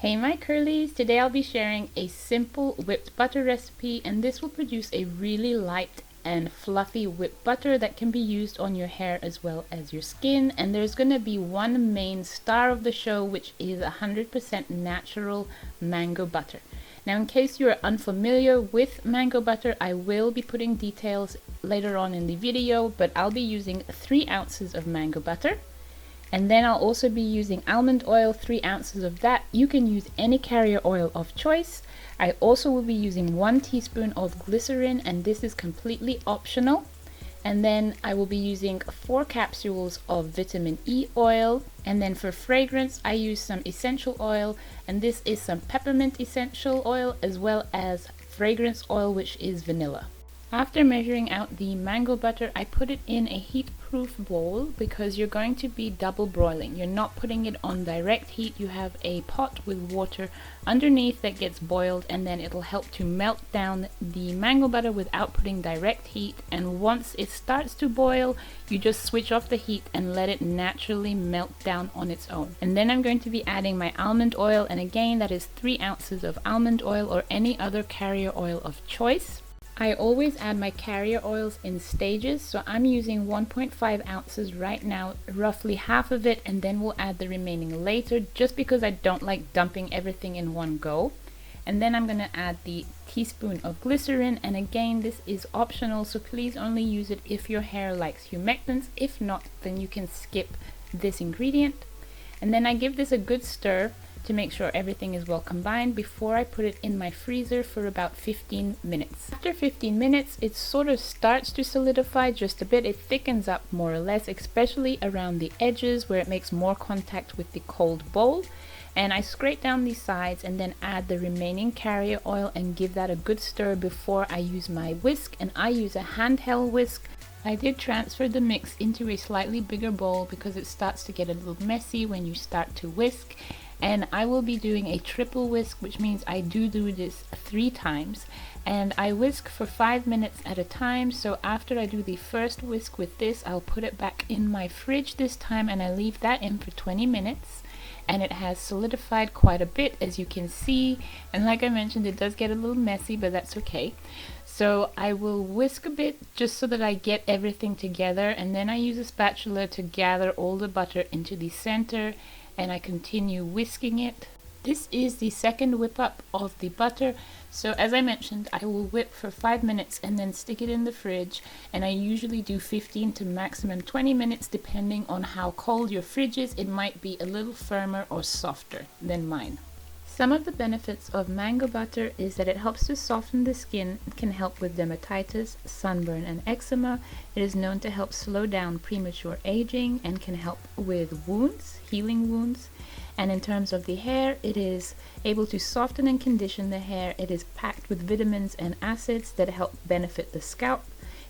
Hey my curlies, today I'll be sharing a simple whipped butter recipe, and this will produce a really light and fluffy whipped butter that can be used on your hair as well as your skin. And there's going to be one main star of the show, which is 100% natural mango butter. Now, in case you're unfamiliar with mango butter, I will be putting details later on in the video, but I'll be using 3 ounces of mango butter. And then I'll also be using almond oil, 3 ounces of that. You can use any carrier oil of choice. I also will be using 1 teaspoon of glycerin, and this is completely optional. And then I will be using 4 capsules of vitamin E oil. And then for fragrance, I use some essential oil, and this is some peppermint essential oil as well as fragrance oil, which is vanilla. After measuring out the mango butter, I put it in a heat-proof bowl because you're going to be double broiling. You're not putting it on direct heat. You have a pot with water underneath that gets boiled, and then it'll help to melt down the mango butter without putting direct heat. And once it starts to boil, you just switch off the heat and let it naturally melt down on its own. And then I'm going to be adding my almond oil, and again that is 3 ounces of almond oil or any other carrier oil of choice. I always add my carrier oils in stages, so I'm using 1.5 ounces right now, roughly half of it, and then we'll add the remaining later, just because I don't like dumping everything in one go. And then I'm going to add the teaspoon of glycerin, and again this is optional, so please only use it if your hair likes humectants. If not, then you can skip this ingredient. And then I give this a good stir to make sure everything is well combined before I put it in my freezer for about 15 minutes. After 15 minutes, it sort of starts to solidify just a bit. It thickens up more or less, especially around the edges where it makes more contact with the cold bowl. And I scrape down the sides and then add the remaining carrier oil and give that a good stir before I use my whisk, and I use a handheld whisk. I did transfer the mix into a slightly bigger bowl because it starts to get a little messy when you start to whisk. And I will be doing a triple whisk, which means I do this 3 times. And I whisk for 5 minutes at a time. So after I do the first whisk with this, I'll put it back in my fridge this time, and I leave that in for 20 minutes. And it has solidified quite a bit, as you can see. And like I mentioned, it does get a little messy, but that's okay. So I will whisk a bit just so that I get everything together. And then I use a spatula to gather all the butter into the center, and I continue whisking it. This is the second whip up of the butter. So as I mentioned, I will whip for 5 minutes and then stick it in the fridge, and I usually do 15 to maximum 20 minutes depending on how cold your fridge is. It might be a little firmer or softer than mine. Some of the benefits of mango butter is that it helps to soften the skin. It can help with dermatitis, sunburn, and eczema. It is known to help slow down premature aging and can help with wounds, healing wounds. And in terms of the hair, it is able to soften and condition the hair. It is packed with vitamins and acids that help benefit the scalp.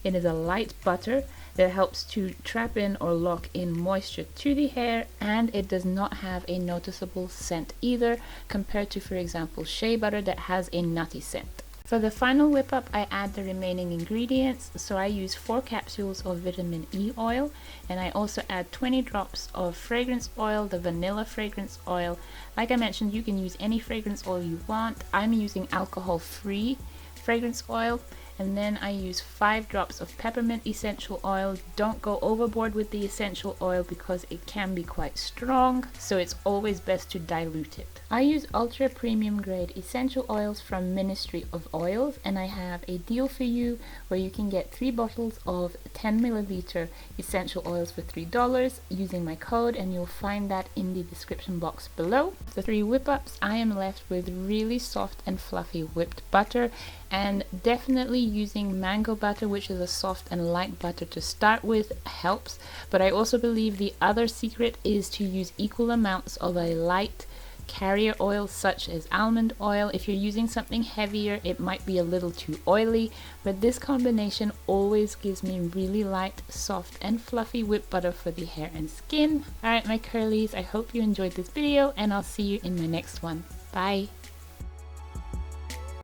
It is a light butter that helps to trap in or lock in moisture to the hair, and it does not have a noticeable scent either, compared to, for example, shea butter that has a nutty scent. For the final whip up, I add the remaining ingredients. So I use 4 capsules of vitamin E oil, and I also add 20 drops of fragrance oil, the vanilla fragrance oil. Like I mentioned, you can use any fragrance oil you want. I'm using alcohol-free fragrance oil. And then I use 5 drops of peppermint essential oil. Don't go overboard with the essential oil because it can be quite strong, so it's always best to dilute it. I use ultra premium grade essential oils from Ministry of Oils, and I have a deal for you where you can get 3 bottles of 10 milliliter essential oils for $3 using my code, and you'll find that in the description box below. The 3 whip ups, I am left with really soft and fluffy whipped butter, and definitely using mango butter, which is a soft and light butter to start with, helps. But I also believe the other secret is to use equal amounts of a light carrier oil such as almond oil. If you're using something heavier, it might be a little too oily, but this combination always gives me really light, soft and fluffy whipped butter for the hair and skin. Alright my curlies, I hope you enjoyed this video, and I'll see you in my next one. Bye!